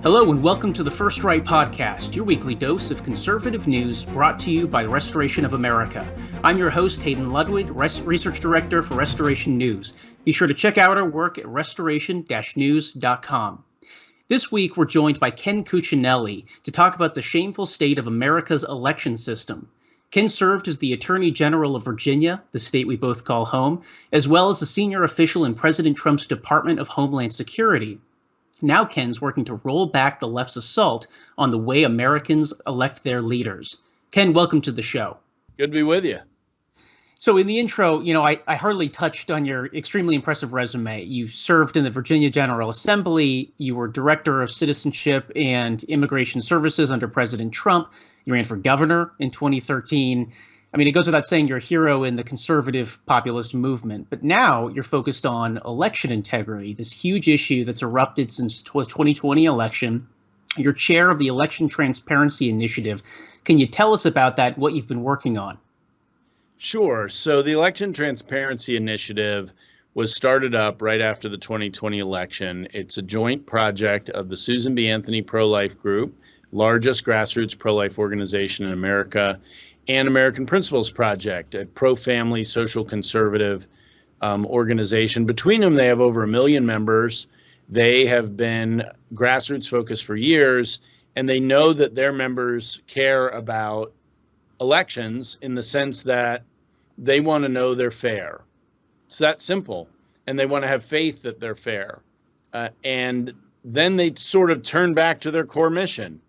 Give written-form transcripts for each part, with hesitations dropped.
Hello and welcome to the First Right Podcast, your weekly dose of conservative news brought to you by the Restoration of America. I'm your host, Hayden Ludwig, Research Director for Restoration News. Be sure to check out our work at restoration-news.com. This week, we're joined by Ken Cuccinelli to talk about the shameful state of America's election system. Ken served as the Attorney General of Virginia, the state we both call home, as well as a senior official in President Trump's Department of Homeland Security. Now Ken's working to roll back the left's assault on the way Americans elect their leaders. Ken, welcome to the show. Good to be with you. So in the intro, I hardly touched on your extremely impressive resume. You served in the Virginia General Assembly. You were Director of Citizenship and Immigration Services under President Trump. You ran for governor in 2013. I mean, it goes without saying you're a hero in the conservative populist movement, but now you're focused on election integrity, this huge issue that's erupted since the 2020 election. You're chair of the Election Transparency Initiative. Can you tell us about that, what you've been working on? Sure. So the Election Transparency Initiative was started up right after the 2020 election. It's a joint project of the Susan B. Anthony Pro-Life Group, largest grassroots pro-life organization in America, and American Principles Project, a pro-family social conservative organization. Between them, they have over 1 million members. They have been grassroots focused for years, and they know that their members care about elections in the sense that they want to know they're fair. It's that simple, and they want to have faith that they're fair. And then they sort of turn back to their core mission.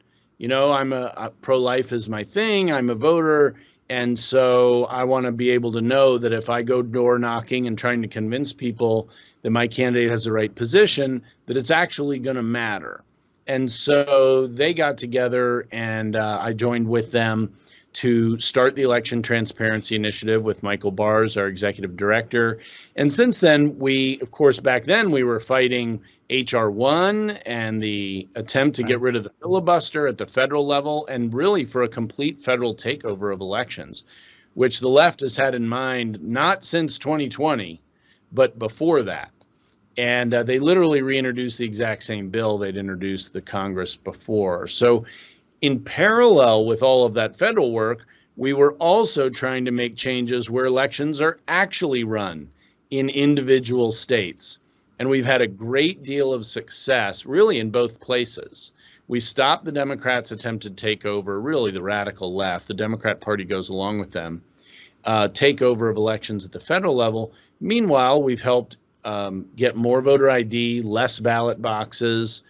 I'm a pro-life is my thing. I'm a voter. And so I want to be able to know that if I go door knocking and trying to convince people that my candidate has the right position, that it's actually going to matter. And so they got together and I joined with them to start the Election Transparency Initiative with Michael Bars, our executive director. And since then, back then we were fighting H.R. 1 and the attempt to get rid of the filibuster at the federal level, and really for a complete federal takeover of elections, which the left has had in mind not since 2020, but before that. And they literally reintroduced the exact same bill they'd introduced the Congress before. So in parallel with all of that federal work, we were also trying to make changes where elections are actually run in individual states. And we've had a great deal of success, really, in both places. We stopped the Democrats' attempted takeover, really the radical left. The Democrat Party goes along with them, takeover of elections at the federal level. Meanwhile, we've helped get more voter ID, less ballot boxes,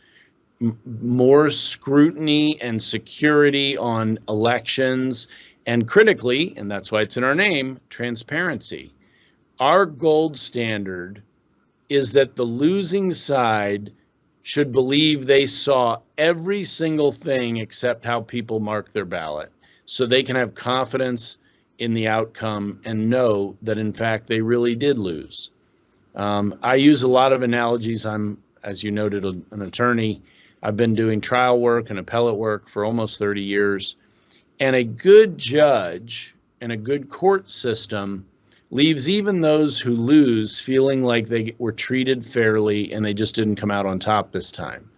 more scrutiny and security on elections, and critically, and that's why it's in our name, transparency. Our gold standard is that the losing side should believe they saw every single thing except how people mark their ballot, so they can have confidence in the outcome and know that, in fact, they really did lose. I use a lot of analogies. I'm, as you noted, an attorney. I've been doing trial work and appellate work for almost 30 years. And a good judge and a good court system leaves even those who lose feeling like they were treated fairly and they just didn't come out on top this time.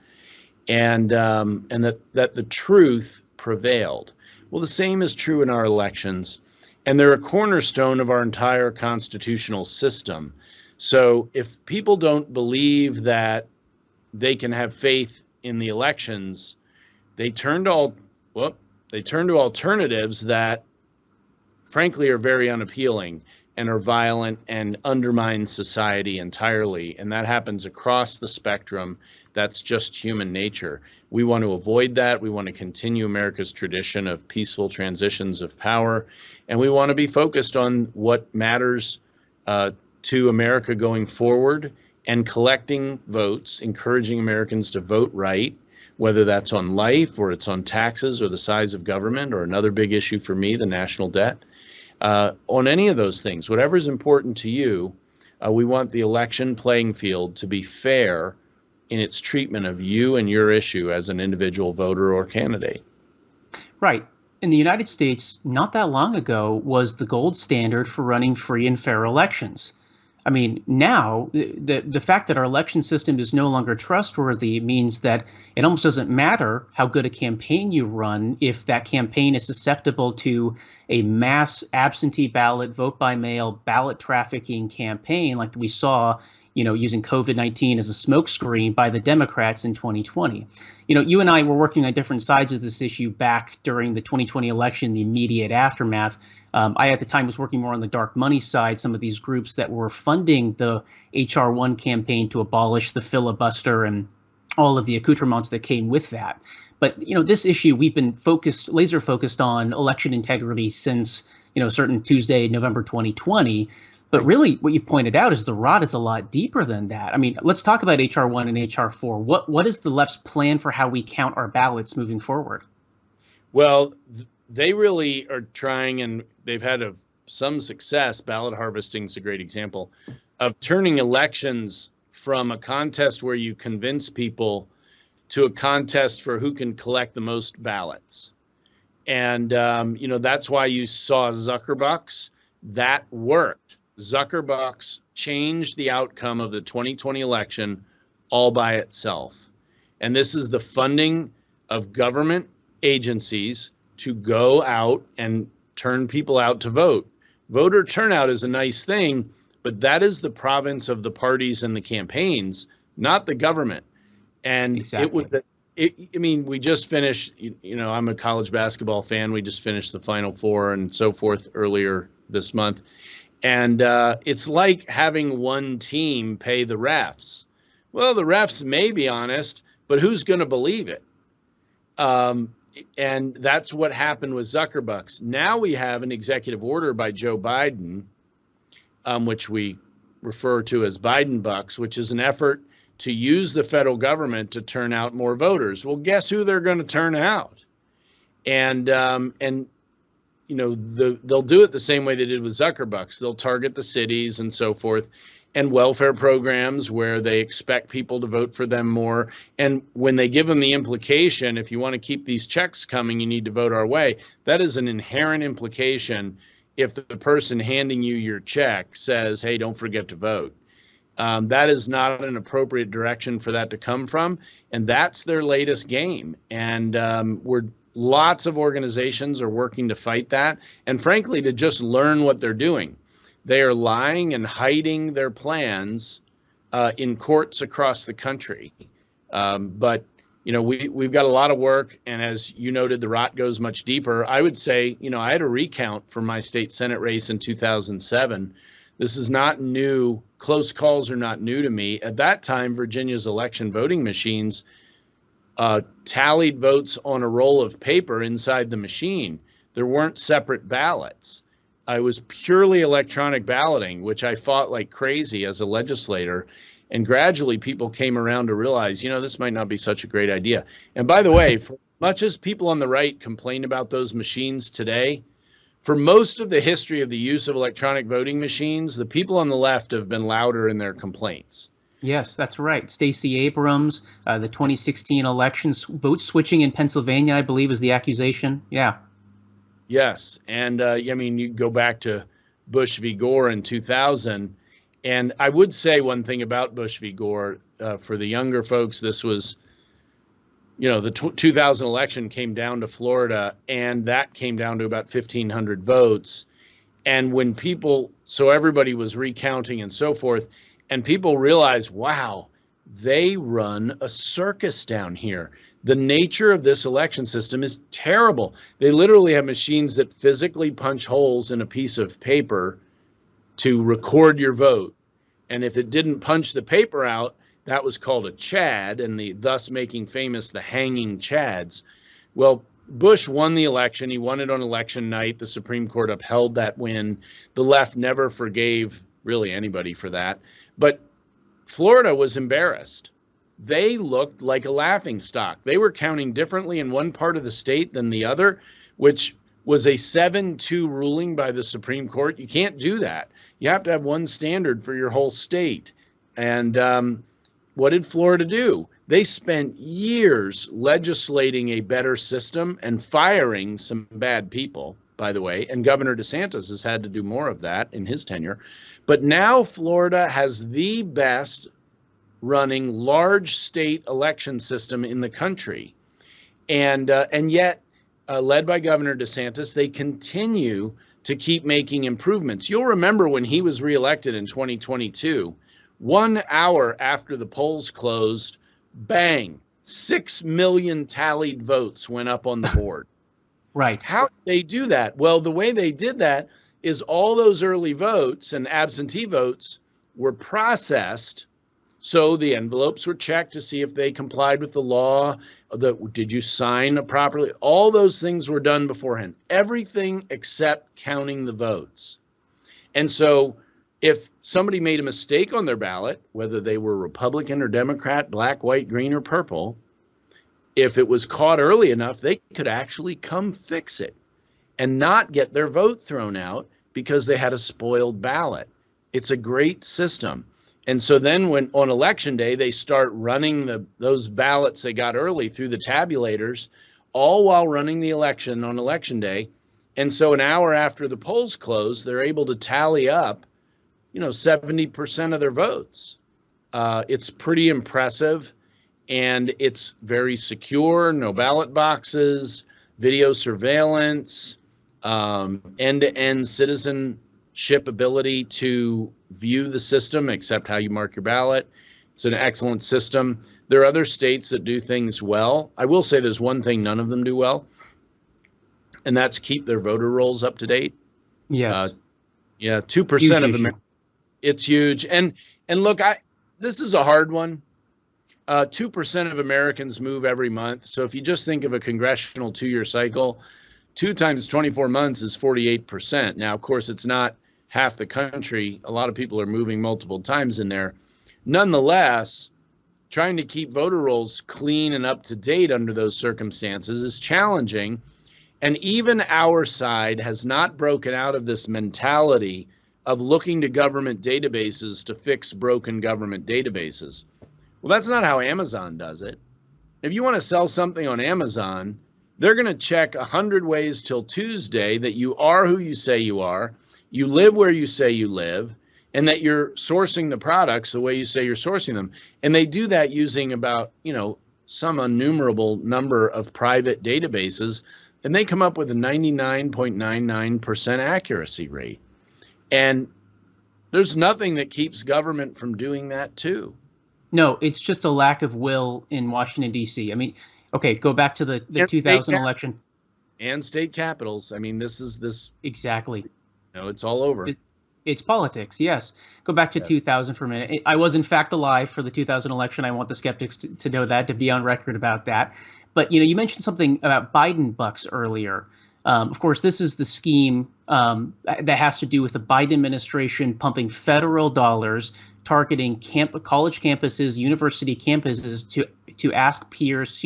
And that the truth prevailed. Well, the same is true in our elections. And they're a cornerstone of our entire constitutional system. So if people don't believe that they can have faith in the elections, they turn to alternatives that, frankly, are very unappealing and are violent and undermine society entirely. And that happens across the spectrum. That's just human nature. We want to avoid that. We want to continue America's tradition of peaceful transitions of power. And we want to be focused on what matters to America going forward and collecting votes, encouraging Americans to vote right, whether that's on life or it's on taxes or the size of government or another big issue for me, the national debt. On any of those things, whatever is important to you, we want the election playing field to be fair in its treatment of you and your issue as an individual voter or candidate. Right. In the United States, not that long ago, was the gold standard for running free and fair elections. I mean, now the fact that our election system is no longer trustworthy means that it almost doesn't matter how good a campaign you run if that campaign is susceptible to a mass absentee ballot, vote by mail, ballot trafficking campaign like we saw, using COVID-19 as a smokescreen by the Democrats in 2020. You and I were working on different sides of this issue back during the 2020 election, the immediate aftermath. I, at the time, was working more on the dark money side, some of these groups that were funding the H.R. 1 campaign to abolish the filibuster and all of the accoutrements that came with that. But, this issue, we've been laser focused on election integrity since, certain Tuesday, November 2020. But really, what you've pointed out is the rot is a lot deeper than that. I mean, let's talk about H.R. 1 and H.R. 4. What is the left's plan for how we count our ballots moving forward? Well, they really are trying, and they've had some success. Ballot harvesting is a great example of turning elections from a contest where you convince people to a contest for who can collect the most ballots. And, that's why you saw Zuckerbucks. That worked. Zuckerbucks changed the outcome of the 2020 election all by itself. And this is the funding of government agencies to go out and turn people out to vote. Voter turnout is a nice thing, but that is the province of the parties and the campaigns, not the government. And exactly. We just finished, I'm a college basketball fan. We just finished the Final Four and so forth earlier this month. And it's like having one team pay the refs. Well, the refs may be honest, but who's going to believe it? And that's what happened with Zuckerbucks. Now we have an executive order by Joe Biden, which we refer to as Biden Bucks, which is an effort to use the federal government to turn out more voters. Well, guess who they're going to turn out? And they'll do it the same way they did with Zuckerbucks. They'll target the cities and so forth, and welfare programs where they expect people to vote for them more. And when they give them the implication, if you want to keep these checks coming, you need to vote our way, that is an inherent implication if the person handing you your check says, hey, don't forget to vote. That is not an appropriate direction for that to come from. And that's their latest game. And lots of organizations are working to fight that. And frankly, to just learn what they're doing. They are lying and hiding their plans in courts across the country. But we've got a lot of work. And as you noted, the rot goes much deeper. I would say, I had a recount for my state Senate race in 2007. This is not new. Close calls are not new to me. At that time, Virginia's election voting machines tallied votes on a roll of paper inside the machine. There weren't separate ballots. I was purely electronic balloting, which I fought like crazy as a legislator. And gradually people came around to realize, this might not be such a great idea. And by the way, for much as people on the right complain about those machines today, for most of the history of the use of electronic voting machines, the people on the left have been louder in their complaints. Yes, that's right. Stacey Abrams, the 2016 elections, vote switching in Pennsylvania, I believe, is the accusation. Yeah. Yes. And you go back to Bush v. Gore in 2000. And I would say one thing about Bush v. Gore for the younger folks. This was, the 2000 election came down to Florida, and that came down to about 1,500 votes. And when so everybody was recounting and so forth, and people realized, wow, they run a circus down here. The nature of this election system is terrible. They literally have machines that physically punch holes in a piece of paper to record your vote. And if it didn't punch the paper out, that was called a Chad, and thus making famous the hanging Chads. Well, Bush won the election. He won it on election night. The Supreme Court upheld that win. The left never forgave really anybody for that. But Florida was embarrassed. They looked like a laughingstock. They were counting differently in one part of the state than the other, which was a 7-2 ruling by the Supreme Court. You can't do that. You have to have one standard for your whole state. And what did Florida do? They spent years legislating a better system and firing some bad people. by the way, and Governor DeSantis has had to do more of that in his tenure. But now Florida has the best running large state election system in the country. And yet, led by Governor DeSantis, they continue to keep making improvements. You'll remember when he was reelected in 2022, 1 hour after the polls closed, bang, 6 million tallied votes went up on the board. Right. How did they do that? Well, the way they did that is all those early votes and absentee votes were processed. So the envelopes were checked to see if they complied with the law. Did you sign properly? All those things were done beforehand. Everything except counting the votes. And so if somebody made a mistake on their ballot, whether they were Republican or Democrat, black, white, green, or purple, if it was caught early enough, they could actually come fix it and not get their vote thrown out because they had a spoiled ballot. It's a great system. And so then when on election day, they start running those ballots they got early through the tabulators, all while running the election on election day. And so an hour after the polls close, they're able to tally up, 70% of their votes. It's pretty impressive, and it's very secure, no ballot boxes, video surveillance, end-to-end citizenship ability to view the system, except how you mark your ballot. It's an excellent system. There are other states that do things well. I will say there's one thing none of them do well, and that's keep their voter rolls up to date. Yes. 2% of Americans. It's huge. And look, this is a hard one. 2% of Americans move every month. So if you just think of a congressional 2-year cycle, 2 times 24 months is 48%. Now, of course, it's not half the country. A lot of people are moving multiple times in there. Nonetheless, trying to keep voter rolls clean and up to date under those circumstances is challenging. And even our side has not broken out of this mentality of looking to government databases to fix broken government databases. Well, that's not how Amazon does it. If you want to sell something on Amazon, they're going to check 100 ways till Tuesday that you are who you say you are, you live where you say you live, and that you're sourcing the products the way you say you're sourcing them. And they do that using about, some innumerable number of private databases, and they come up with a 99.99% accuracy rate. And there's nothing that keeps government from doing that too. No, it's just a lack of will in Washington, D.C. I mean, okay, go back to the 2000 election. And state capitals. I mean, this. Exactly. It's all over. It's politics, yes. Go back to 2000 for a minute. I was, in fact, alive for the 2000 election. I want the skeptics to know that, to be on record about that. But, you mentioned something about Biden bucks earlier. Of course, this is the scheme that has to do with the Biden administration pumping federal dollars, targeting college campuses, university campuses to ask peers,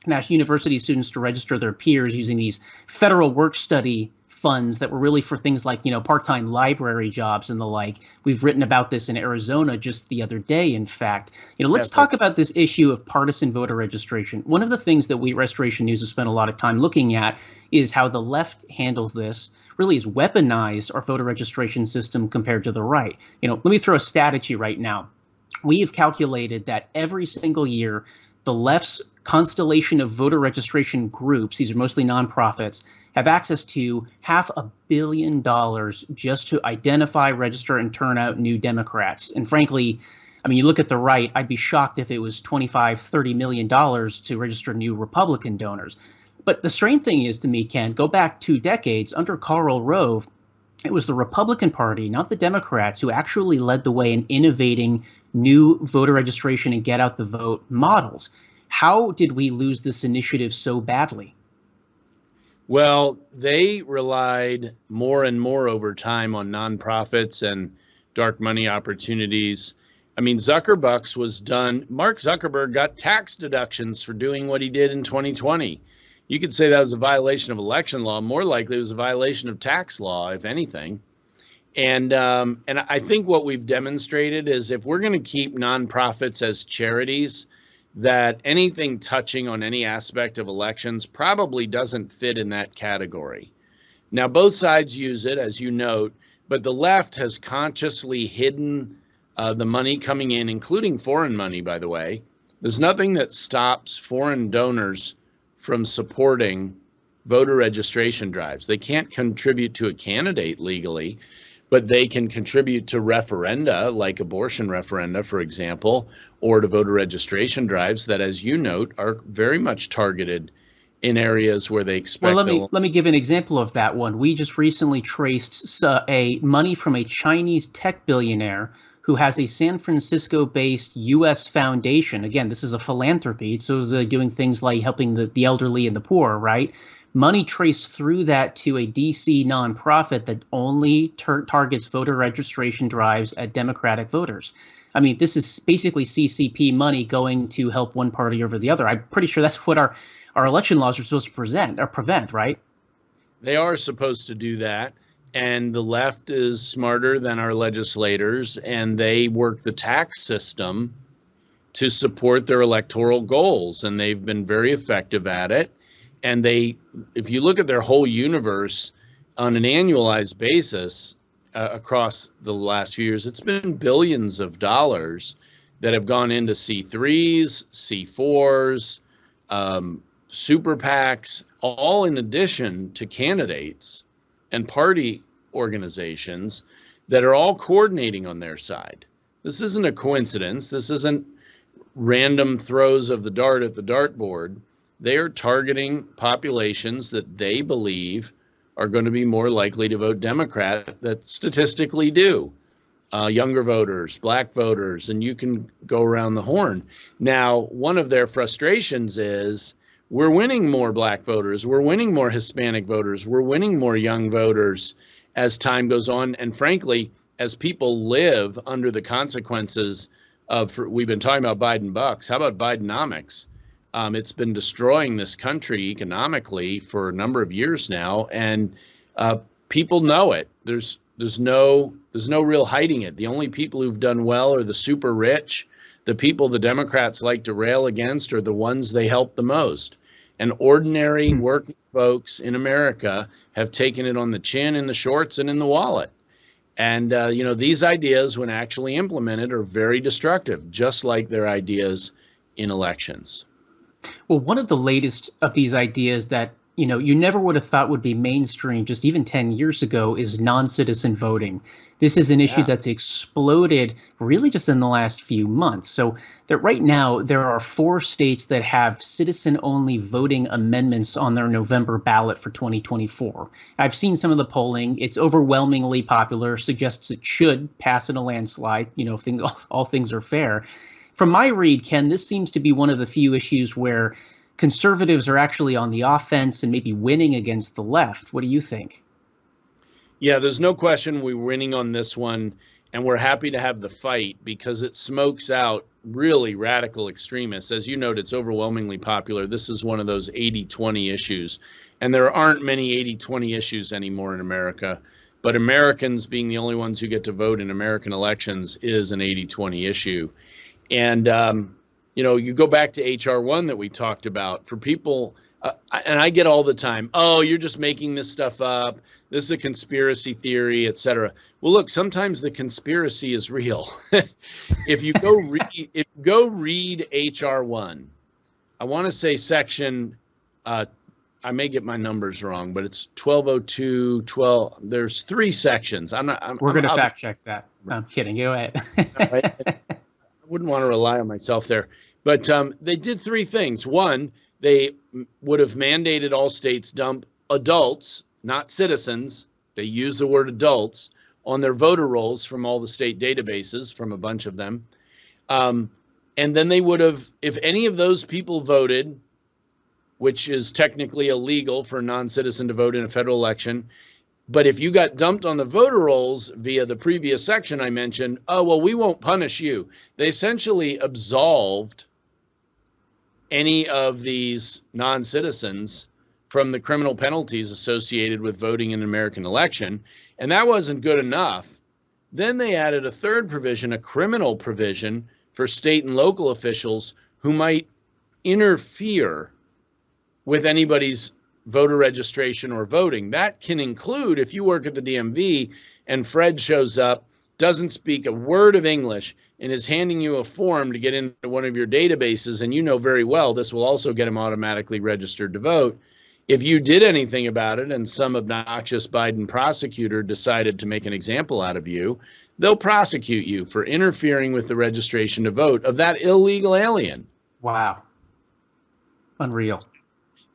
national university students to register their peers using these federal work study funds that were really for things like, part-time library jobs and the like. We've written about this in Arizona just the other day, in fact. Let's talk about this issue of partisan voter registration. One of the things that we at Restoration News have spent a lot of time looking at is how the left handles this, really has weaponized our voter registration system compared to the right. Let me throw a stat at you right now. We have calculated that every single year, the left's constellation of voter registration groups, these are mostly nonprofits, have access to $500 million just to identify, register, and turn out new Democrats. And frankly, you look at the right, I'd be shocked if it was $25–30 million to register new Republican donors. But the strange thing is, to me, Ken, go back 2 decades, under Karl Rove, it was the Republican Party, not the Democrats, who actually led the way in innovating new voter registration and get out the vote models. How did we lose this initiative so badly? Well, they relied more and more over time on nonprofits and dark money opportunities. Zuckerbucks was done. Mark Zuckerberg got tax deductions for doing what he did in 2020. You could say that was a violation of election law. More likely, it was a violation of tax law, if anything. And I think what we've demonstrated is if we're going to keep nonprofits as charities, that anything touching on any aspect of elections probably doesn't fit in that category. Now, both sides use it, as you note, but the left has consciously hidden the money coming in, including foreign money, by the way. There's nothing that stops foreign donors from supporting voter registration drives. They can't contribute to a candidate legally, but they can contribute to referenda, like abortion referenda, for example, or to voter registration drives that, as you note, are very much targeted in areas where they expect. Well, let me give an example of that one. We just recently traced a money from a Chinese tech billionaire who has a San Francisco-based U.S. foundation. Again, this is a philanthropy, so it's doing things like helping the elderly and the poor, right? Money traced through that to a D.C. nonprofit that only targets voter registration drives at Democratic voters. I mean, this is basically CCP money going to help one party over the other. I'm pretty sure that's what our election laws are supposed to prevent, right? They are supposed to do that. And the left is smarter than our legislators, and they work the tax system to support their electoral goals. And they've been very effective at it. And if you look at their whole universe on an annualized basis across the last few years, it's been billions of dollars that have gone into C3s, C4s, super PACs, all in addition to candidates and party organizations that are all coordinating on their side. This isn't a coincidence. This isn't random throws of the dart at the dartboard. They are targeting populations that they believe are going to be more likely to vote Democrat, that statistically do. Younger voters, black voters, and you can go around the horn. Now, one of their frustrations is we're winning more black voters, we're winning more Hispanic voters, we're winning more young voters as time goes on. And frankly, as people live under the consequences of, we've been talking about Biden bucks, how about Bidenomics? It's been destroying this country economically for a number of years now, and people know it. There's no real hiding it. The only people who've done well are the super rich. The people the Democrats like to rail against are the ones they help the most. And ordinary working folks in America have taken it on the chin, in the shorts, and in the wallet. And, these ideas, when actually implemented, are very destructive, just like their ideas in elections. Well, one of the latest of these ideas that, you never would have thought would be mainstream just even 10 years ago is non-citizen voting. This is an issue that's exploded really just in the last few months. So that right now there are 4 states that have citizen-only voting amendments on their November ballot for 2024. I've seen some of the polling. It's overwhelmingly popular, suggests it should pass in a landslide, if all things are fair. From my read, Ken, this seems to be one of the few issues where conservatives are actually on the offense and maybe winning against the left. What do you think? Yeah, there's no question we're winning on this one, and we're happy to have the fight because it smokes out really radical extremists. As you noted, it's overwhelmingly popular. This is one of those 80-20 issues, and there aren't many 80-20 issues anymore in America, but Americans being the only ones who get to vote in American elections is an 80-20 issue. And, you go back to H.R. 1 that we talked about. For people, and I get all the time, oh, you're just making this stuff up. This is a conspiracy theory, et cetera. Well, look, sometimes the conspiracy is real. If you go read H.R. 1, I want to say section, I may get my numbers wrong, but it's 1202, 12. There's 3 sections. We're going to fact check that. No, I'm kidding. Go ahead. I wouldn't want to rely on myself there. But they did 3 things. One, they would have mandated all states dump adults, not citizens. They use the word adults on their voter rolls from all the state databases, from a bunch of them. And then they would have, if any of those people voted, which is technically illegal for a non-citizen to vote in a federal election, but if you got dumped on the voter rolls via the previous section I mentioned, oh, well, we won't punish you. They essentially absolved any of these non-citizens from the criminal penalties associated with voting in an American election. And that wasn't good enough. Then they added a 3rd provision, a criminal provision for state and local officials who might interfere with anybody's voter registration or voting. That can include if you work at the DMV and Fred shows up, doesn't speak a word of English, and is handing you a form to get into one of your databases, and you know very well this will also get him automatically registered to vote. If you did anything about it and some obnoxious Biden prosecutor decided to make an example out of you, they'll prosecute you for interfering with the registration to vote of that illegal alien. Wow. Unreal.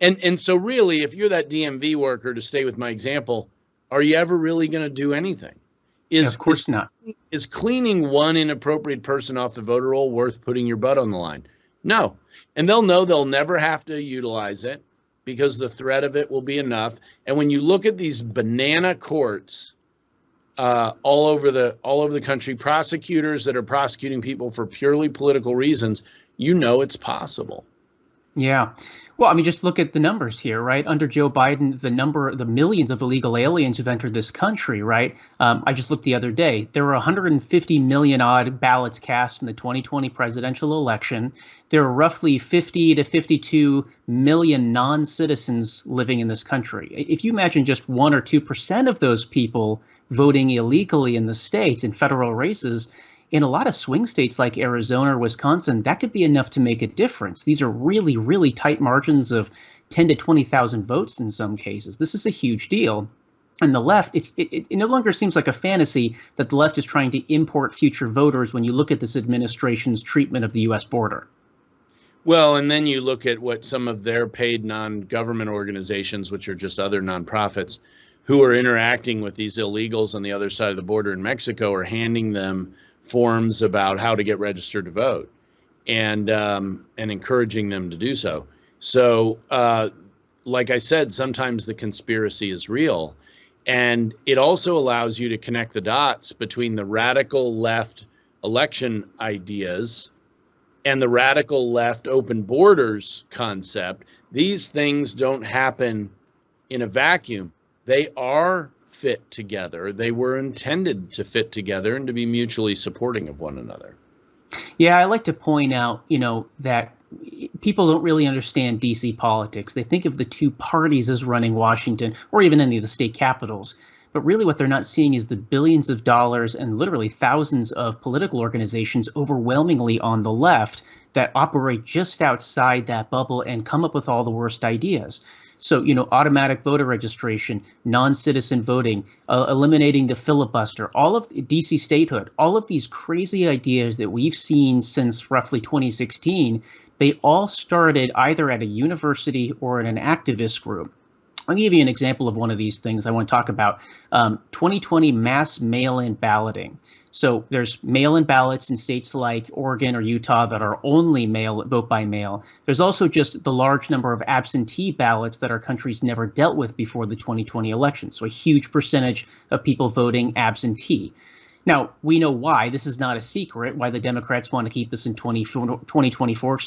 And so really, if you're that DMV worker, to stay with my example, are you ever really going to do anything? Of course not. Is cleaning one inappropriate person off the voter roll worth putting your butt on the line? No. And they'll know they'll never have to utilize it because the threat of it will be enough. And when you look at these banana courts all over the country, prosecutors that are prosecuting people for purely political reasons, you know it's possible. Yeah. Well, I mean, just look at the numbers here, right? Under Joe Biden, the millions of illegal aliens who've entered this country, right? I just looked the other day. There were 150 million odd ballots cast in the 2020 presidential election. There are roughly 50 to 52 million non-citizens living in this country. If you imagine just 1 or 2% of those people voting illegally in the states in federal races, in a lot of swing states like Arizona or Wisconsin, that could be enough to make a difference. These are really, really tight margins of 10 to 20,000 votes in some cases. This is a huge deal. And the left, it no longer seems like a fantasy that the left is trying to import future voters when you look at this administration's treatment of the U.S. border. Well, and then you look at what some of their paid non-government organizations, which are just other nonprofits, who are interacting with these illegals on the other side of the border in Mexico, are handing them forms about how to get registered to vote, and encouraging them to do so. So, like I said, sometimes the conspiracy is real, and it also allows you to connect the dots between the radical left election ideas and the radical left open borders concept. These things don't happen in a vacuum. They are fit together. They were intended to fit together and to be mutually supporting of one another. Yeah, I like to point out, that people don't really understand DC politics. They think of the two parties as running Washington or even any of the state capitals. But really what they're not seeing is the billions of dollars and literally thousands of political organizations overwhelmingly on the left that operate just outside that bubble and come up with all the worst ideas. So, automatic voter registration, non-citizen voting, eliminating the filibuster, all of DC statehood, all of these crazy ideas that we've seen since roughly 2016, they all started either at a university or in an activist group. Let me give you an example of one of these things I want to talk about. 2020 mass mail-in balloting. So there's mail-in ballots in states like Oregon or Utah that are only vote by mail. There's also just the large number of absentee ballots that our country's never dealt with before the 2020 election. So a huge percentage of people voting absentee. Now, we know why. This is not a secret, why the Democrats want to keep this in 2024,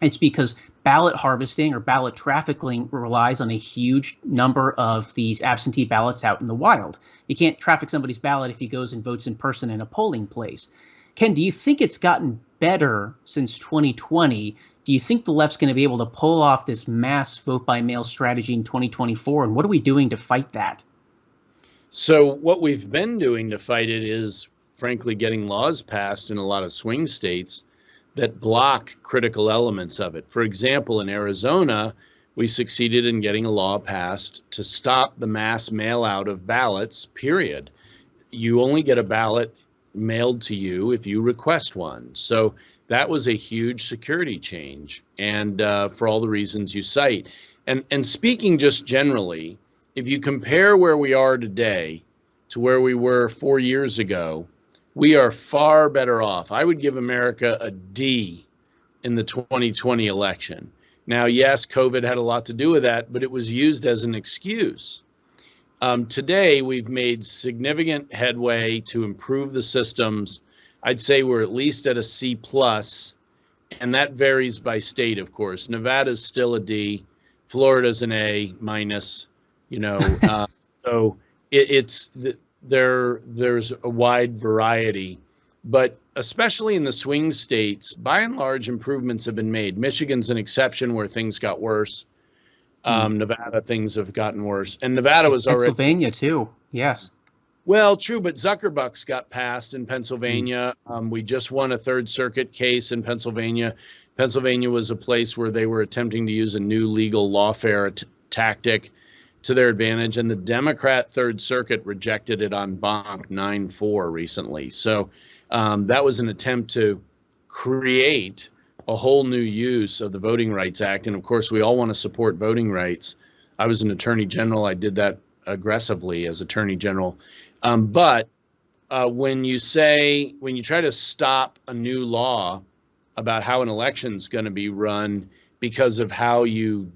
It's because ballot harvesting or ballot trafficking relies on a huge number of these absentee ballots out in the wild. You can't traffic somebody's ballot if he goes and votes in person in a polling place. Ken, do you think it's gotten better since 2020? Do you think the left's going to be able to pull off this mass vote by mail strategy in 2024? And what are we doing to fight that? So what we've been doing to fight it is, frankly, getting laws passed in a lot of swing states that block critical elements of it. For example, in Arizona, we succeeded in getting a law passed to stop the mass mail out of ballots, period. You only get a ballot mailed to you if you request one. So that was a huge security change, and for all the reasons you cite. And speaking just generally, if you compare where we are today to where we were 4 years ago, we are far better off. I would give America a D in the 2020 election. Now, yes, COVID had a lot to do with that, but it was used as an excuse. Today, we've made significant headway to improve the systems. I'd say we're at least at a C+, and that varies by state, of course. Nevada's still a D. Florida's an A minus, so there's a wide variety, but especially in the swing states, by and large, improvements have been made. Michigan's an exception where things got worse. Nevada, things have gotten worse. And Nevada was already... Pennsylvania, too. Yes. Well, true, but Zuckerbucks got passed in Pennsylvania. We just won a Third Circuit case in Pennsylvania. Pennsylvania was a place where they were attempting to use a new legal lawfare tactic to their advantage, and the Democrat Third Circuit rejected it on Bonk 9-4 recently. So that was an attempt to create a whole new use of the Voting Rights Act. And of course, we all want to support voting rights. I was an attorney general. I did that aggressively as attorney general. But when you try to stop a new law about how an election is going to be run because of how you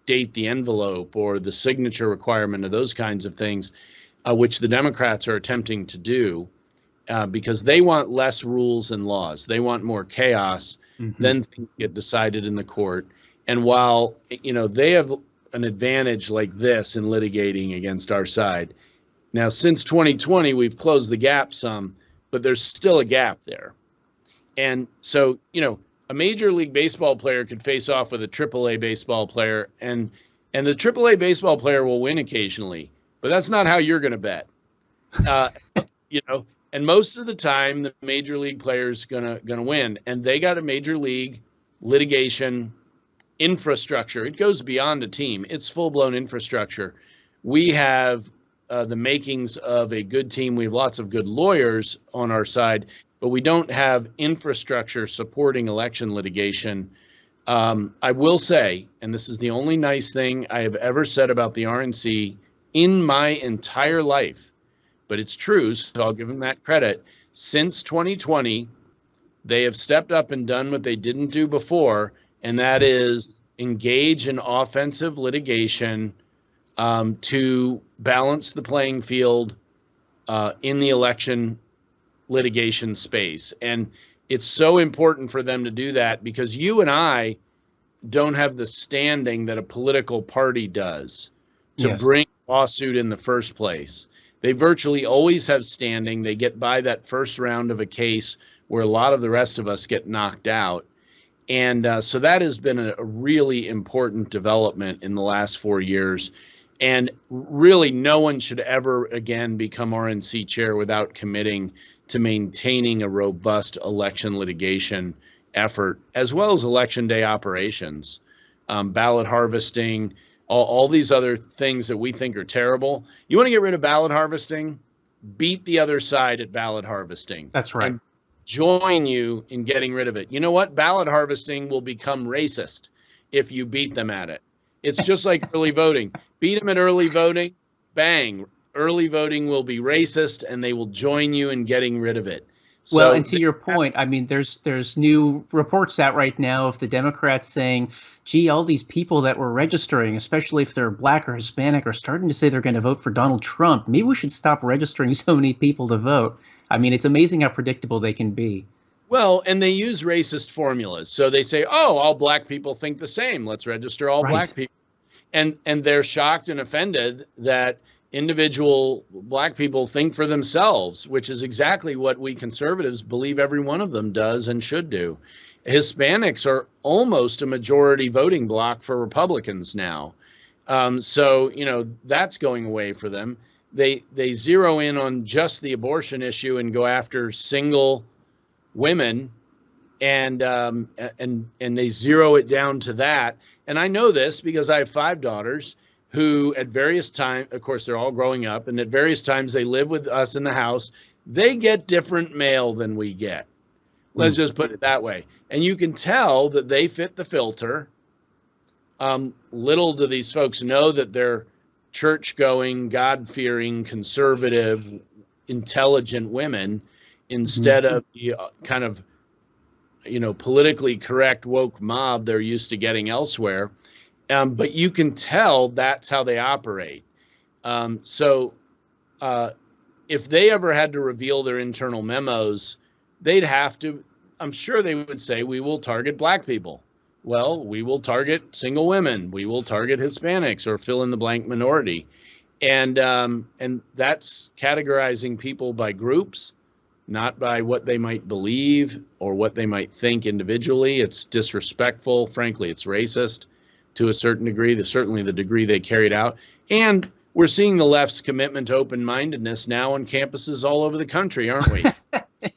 date the envelope or the signature requirement of those kinds of things, which the Democrats are attempting to do, because they want less rules and laws. They want more chaos. Then things get decided in the court. And while, they have an advantage like this in litigating against our side, now since 2020, we've closed the gap some, but there's still a gap there. And so, a Major League Baseball player could face off with a AAA baseball player, and the AAA baseball player will win occasionally, but that's not how you're going to bet. And most of the time, the Major League player's gonna win, and they got a Major League litigation infrastructure. It goes beyond a team. It's full-blown infrastructure. We have the makings of a good team. We have lots of good lawyers on our side, but we don't have infrastructure supporting election litigation. I will say, and this is the only nice thing I have ever said about the RNC in my entire life, but it's true, so I'll give them that credit. Since 2020, they have stepped up and done what they didn't do before, and that is engage in offensive litigation to balance the playing field in the election litigation space. And it's so important for them to do that because you and I don't have the standing that a political party does to bring a lawsuit in the first place. They virtually always have standing. They get by that first round of a case where a lot of the rest of us get knocked out. And so that has been a really important development in the last 4 years. And really, no one should ever again become RNC chair without committing to maintaining a robust election litigation effort, as well as election day operations, ballot harvesting, all these other things that we think are terrible. You want to get rid of ballot harvesting? Beat the other side at ballot harvesting. That's right. And join you in getting rid of it. You know what? Ballot harvesting will become racist if you beat them at it. It's just like early voting. Beat them at early voting, bang. Early voting will be racist, and they will join you in getting rid of it. Well, so, and to your point, I mean, there's new reports out right now of the Democrats saying, gee, all these people that were registering, especially if they're Black or Hispanic, are starting to say they're going to vote for Donald Trump. Maybe we should stop registering so many people to vote. I mean, it's amazing how predictable they can be. Well, and they use racist formulas. So they say, oh, all Black people think the same. Let's register all Black people. And they're shocked and offended that individual Black people think for themselves, which is exactly what we conservatives believe every one of them does and should do. Hispanics are almost a majority voting bloc for Republicans now. So, that's going away for them. They zero in on just the abortion issue and go after single women, and they zero it down to that. And I know this because I have 5 daughters who at various times, of course, they're all growing up, and at various times they live with us in the house. They get different mail than we get. Let's just put it that way. And you can tell that they fit the filter. Little do these folks know that they're church-going, God-fearing, conservative, intelligent women instead of the kind of, politically correct woke mob they're used to getting elsewhere. But you can tell that's how they operate. So if they ever had to reveal their internal memos, they'd have to, I'm sure they would say, we will target Black people. Well, we will target single women. We will target Hispanics or fill in the blank minority. And that's categorizing people by groups, not by what they might believe or what they might think individually. It's disrespectful. Frankly, it's racist. to a certain degree, certainly the degree they carried out. And we're seeing the left's commitment to open-mindedness now on campuses all over the country, aren't we?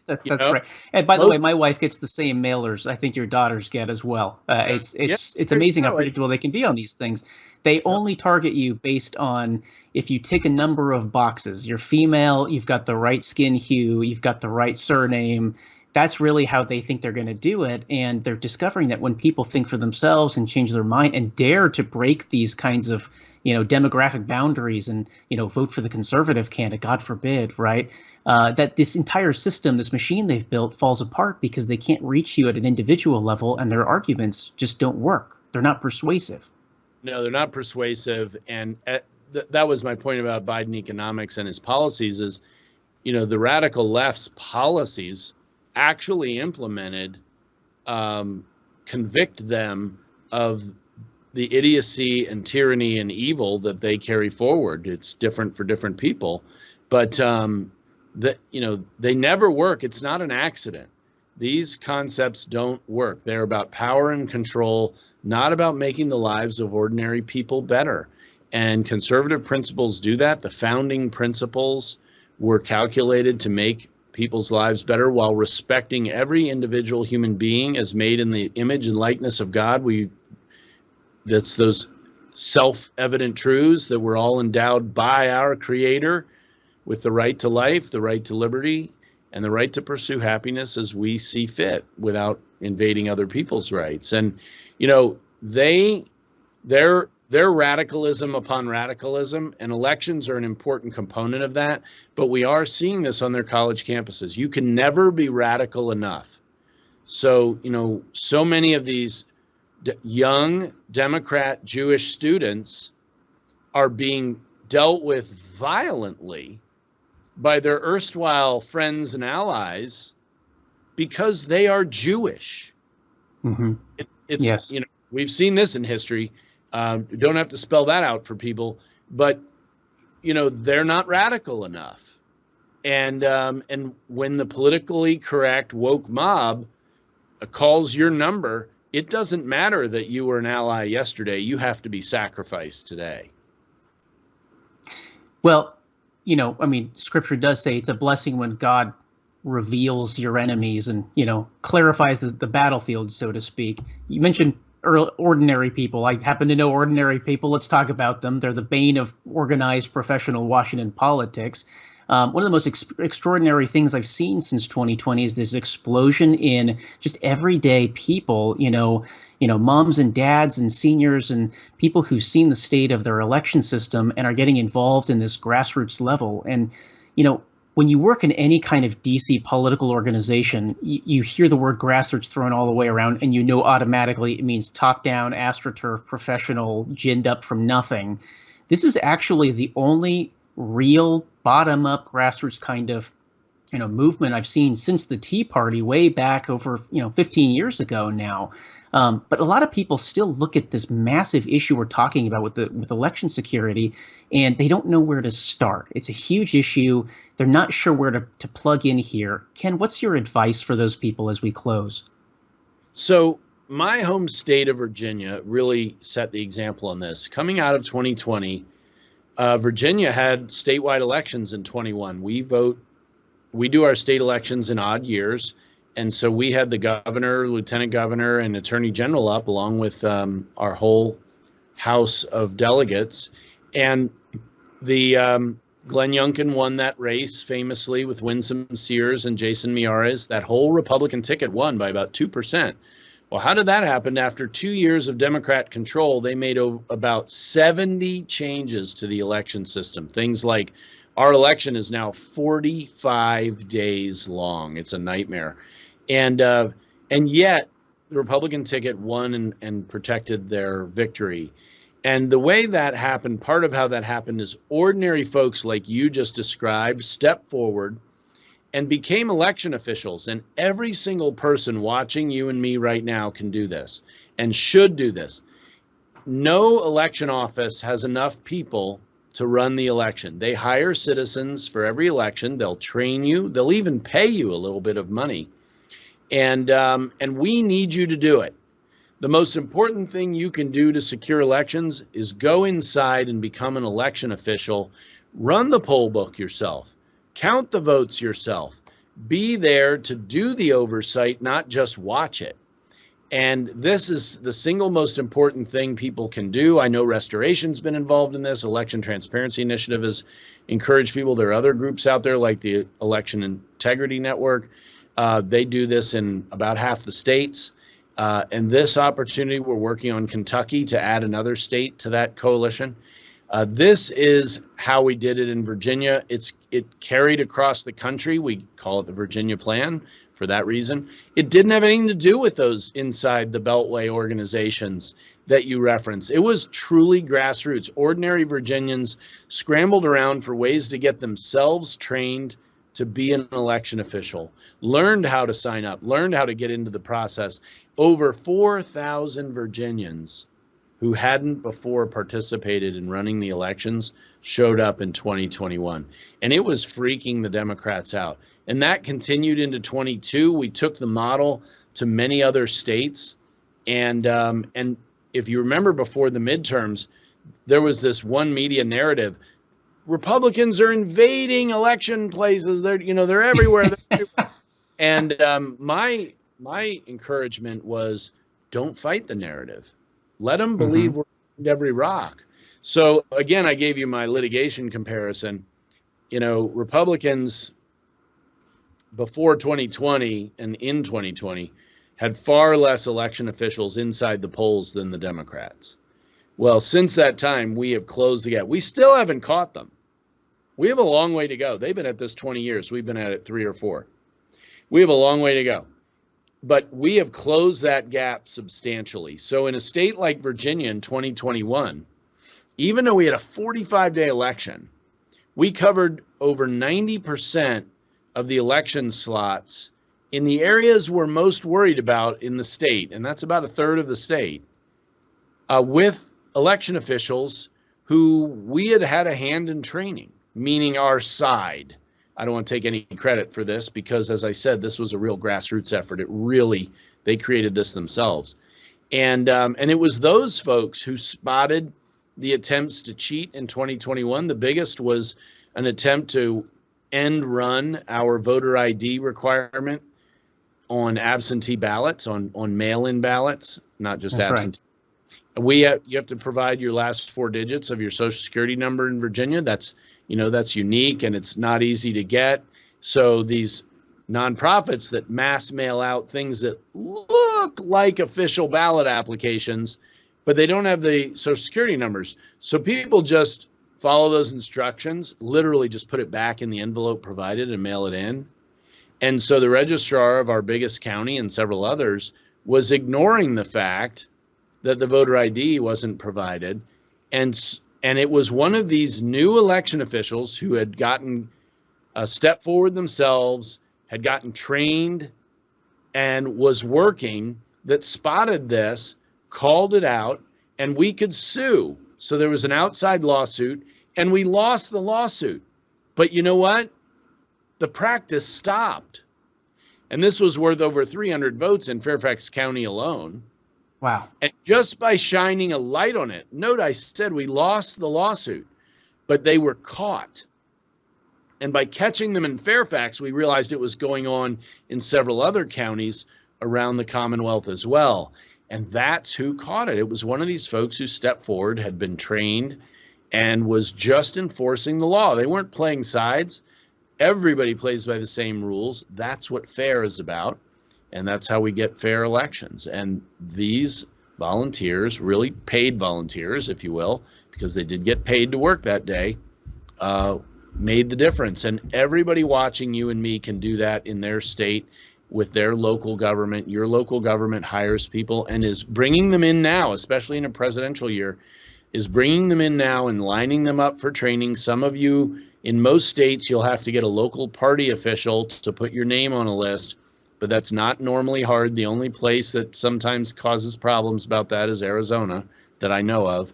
That's right. And by the way, my wife gets the same mailers I think your daughters get as well. It's amazing how predictable they can be on these things. They only target you based on if you tick a number of boxes. You're female, you've got the right skin hue, you've got the right surname. That's really how they think they're going to do it. And they're discovering that when people think for themselves and change their mind and dare to break these kinds of, demographic boundaries and, vote for the conservative candidate, God forbid, right? That this entire system, this machine they've built falls apart because they can't reach you at an individual level and their arguments just don't work. They're not persuasive. No, they're not persuasive. And that was my point about Biden economics and his policies is, the radical left's policies actually implemented convict them of the idiocy and tyranny and evil that they carry forward. It's different for different people, but they never work. It's not an accident. These concepts don't work. They're about power and control, not about making the lives of ordinary people better. And conservative principles do that. The founding principles were calculated to make people's lives better while respecting every individual human being as made in the image and likeness of God. That's those self-evident truths that we're all endowed by our Creator with the right to life, the right to liberty, and the right to pursue happiness as we see fit without invading other people's rights. And, their radicalism upon radicalism, and elections are an important component of that, but we are seeing this on their college campuses. You can never be radical enough. So, so many of these young Democrat Jewish students are being dealt with violently by their erstwhile friends and allies because they are Jewish. Mm-hmm. Yes. We've seen this in history. Don't have to spell that out for people, but they're not radical enough. And when the politically correct woke mob calls your number, it doesn't matter that you were an ally yesterday. You have to be sacrificed today. Well, Scripture does say it's a blessing when God reveals your enemies and, clarifies the battlefield, so to speak. You mentioned ordinary people. I happen to know ordinary people. Let's talk about them. They're the bane of organized professional Washington politics. One of the most extraordinary things I've seen since 2020 is this explosion in just everyday people, moms and dads and seniors and people who've seen the state of their election system and are getting involved in this grassroots level. And, when you work in any kind of DC political organization, you hear the word grassroots thrown all the way around, and automatically it means top down, astroturf, professional, ginned up from nothing. This is actually the only real bottom-up grassroots kind of movement I've seen since the Tea Party way back over 15 years ago now. But a lot of people still look at this massive issue we're talking about with election security, and they don't know where to start. It's a huge issue. They're not sure where to plug in here. Ken, what's your advice for those people as we close? So my home state of Virginia really set the example on this. Coming out of 2020, Virginia had statewide elections in 21. We do our state elections in odd years. And so we had the governor, lieutenant governor, and attorney general up along with our whole House of Delegates. And the Glenn Youngkin won that race famously with Winsome Sears and Jason Miyares. That whole Republican ticket won by about 2%. Well, how did that happen? After 2 years of Democrat control, they made about 70 changes to the election system. Things like our election is now 45 days long. It's a nightmare. And yet the Republican ticket won and protected their victory. And the way that happened, part of how that happened is ordinary folks like you just described stepped forward and became election officials. And every single person watching you and me right now can do this and should do this. No election office has enough people to run the election. They hire citizens for every election. They'll train you. They'll even pay you a little bit of money. And we need you to do it. The most important thing you can do to secure elections is go inside and become an election official. Run the poll book yourself. Count the votes yourself. Be there to do the oversight, not just watch it. And this is the single most important thing people can do. I know Restoration's been involved in this. Election Transparency Initiative has encouraged people. There are other groups out there like the Election Integrity Network. They do this in about half the states. And this opportunity, we're working on Kentucky to add another state to that coalition. This is how we did it in Virginia. It carried across the country. We call it the Virginia Plan for that reason. It didn't have anything to do with those inside the Beltway organizations that you reference. It was truly grassroots. Ordinary Virginians scrambled around for ways to get themselves trained to be an election official, learned how to sign up, learned how to get into the process. Over 4,000 Virginians who hadn't before participated in running the elections showed up in 2021. And it was freaking the Democrats out. And that continued into 22. We took the model to many other states. And if you remember before the midterms, there was this one media narrative. Republicans are invading election places. They're everywhere. And my encouragement was, don't fight the narrative. Let them believe we're behind every rock. So again, I gave you my litigation comparison. Republicans before 2020 and in 2020 had far less election officials inside the polls than the Democrats. Well, since that time, we have closed the gap. We still haven't caught them. We have a long way to go. They've been at this 20 years. We've been at it 3 or 4. We have a long way to go. But we have closed that gap substantially. So in a state like Virginia in 2021, even though we had a 45-day election, we covered over 90% of the election slots in the areas we're most worried about in the state, and that's about a third of the state, with election officials who we had had a hand in training, meaning our side. I don't want to take any credit for this because, as I said, this was a real grassroots effort. They created this themselves. And it was those folks who spotted the attempts to cheat in 2021. The biggest was an attempt to end run our voter ID requirement on absentee ballots, on mail-in ballots, not just That's absentee. Right. You have to provide your last 4 digits of your Social Security number in Virginia. That's unique and it's not easy to get. So these nonprofits that mass mail out things that look like official ballot applications, but they don't have the Social Security numbers. So people just follow those instructions, literally just put it back in the envelope provided and mail it in. And so the registrar of our biggest county and several others was ignoring the fact that the voter ID wasn't provided. And it was one of these new election officials who had gotten a step forward themselves, had gotten trained, and was working that spotted this, called it out, and we could sue. So there was an outside lawsuit, and we lost the lawsuit. But you know what? The practice stopped. And this was worth over 300 votes in Fairfax County alone. Wow. And just by shining a light on it, note I said we lost the lawsuit, but they were caught. And by catching them in Fairfax, we realized it was going on in several other counties around the Commonwealth as well. And that's who caught it. It was one of these folks who stepped forward, had been trained, and was just enforcing the law. They weren't playing sides. Everybody plays by the same rules. That's what fair is about. And that's how we get fair elections. And these volunteers, really paid volunteers, if you will, because they did get paid to work that day, made the difference. And everybody watching you and me can do that in their state with their local government. Your local government hires people and is bringing them in now, especially in a presidential year, is bringing them in now and lining them up for training. Some of you, in most states, you'll have to get a local party official to put your name on a list, but that's not normally hard. The only place that sometimes causes problems about that is Arizona, that I know of,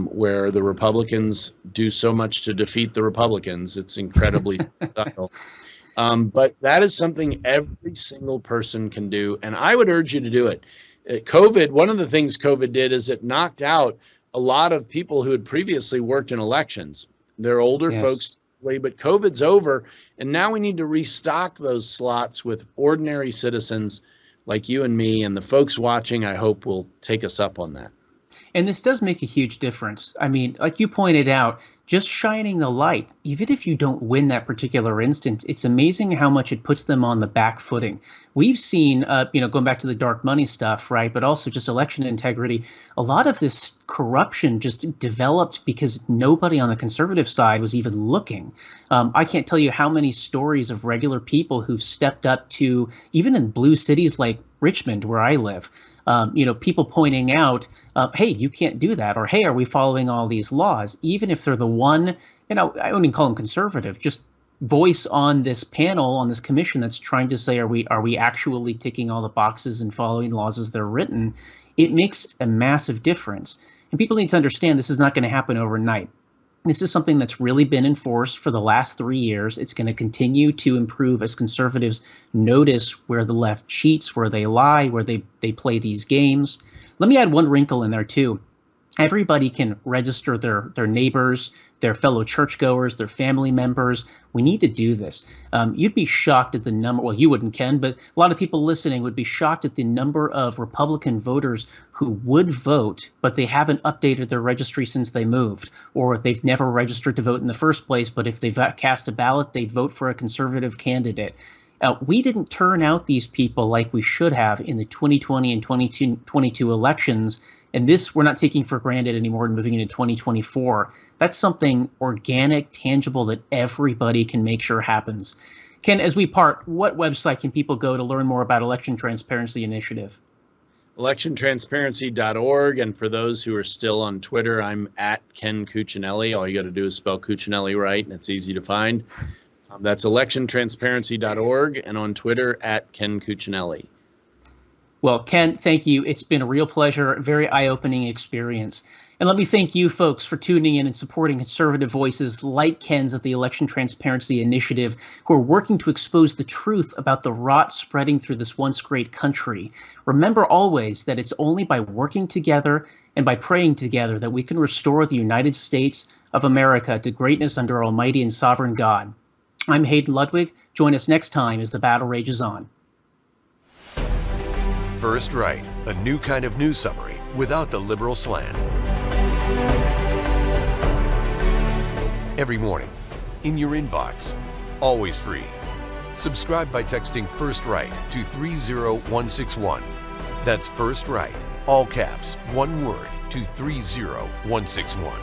where the Republicans do so much to defeat the Republicans. It's incredibly subtle. But that is something every single person can do, and I would urge you to do it. One of the things COVID did is it knocked out a lot of people who had previously worked in elections. They're older folks, but COVID's over, and now we need to restock those slots with ordinary citizens like you and me, and the folks watching, I hope, will take us up on that. And this does make a huge difference. I mean, like you pointed out, just shining the light, even if you don't win that particular instance, it's amazing how much it puts them on the back footing. We've seen, going back to the dark money stuff, right, but also just election integrity, a lot of this corruption just developed because nobody on the conservative side was even looking. I can't tell you how many stories of regular people who've stepped up to, even in blue cities like Richmond, where I live, people pointing out, hey, you can't do that, or hey, are we following all these laws? Even if they're the one, I wouldn't even call them conservative, just voice on this panel, on this commission that's trying to say, are we actually ticking all the boxes and following the laws as they're written? It makes a massive difference. And people need to understand this is not going to happen overnight. This is something that's really been enforced for the last 3 years. It's going to continue to improve as conservatives notice where the left cheats, where they lie, where they play these games. Let me add one wrinkle in there, too. Everybody can register their neighbors, their fellow churchgoers, their family members. We need to do this. You'd be shocked at the number, well, you wouldn't, Ken, but a lot of people listening would be shocked at the number of Republican voters who would vote, but they haven't updated their registry since they moved, or if they've never registered to vote in the first place, but if they've cast a ballot, they'd vote for a conservative candidate. We didn't turn out these people like we should have in the 2020 and 2022 elections. And this we're not taking for granted anymore and moving into 2024. That's something organic, tangible that everybody can make sure happens. Ken, as we part, what website can people go to learn more about Election Transparency Initiative? electiontransparency.org. And for those who are still on Twitter, I'm at Ken Cuccinelli. All you got to do is spell Cuccinelli right, and it's easy to find. That's electiontransparency.org, and on Twitter at Ken Cuccinelli. Well, Ken, thank you. It's been a real pleasure, a very eye-opening experience. And let me thank you folks for tuning in and supporting conservative voices like Ken's at the Election Transparency Initiative, who are working to expose the truth about the rot spreading through this once great country. Remember always that it's only by working together and by praying together that we can restore the United States of America to greatness under our almighty and sovereign God. I'm Hayden Ludwig. Join us next time as the battle rages on. First Right, a new kind of news summary without the liberal slant. Every morning, in your inbox, always free. Subscribe by texting First Right to 30161. That's First Right, all caps, one word, to 30161.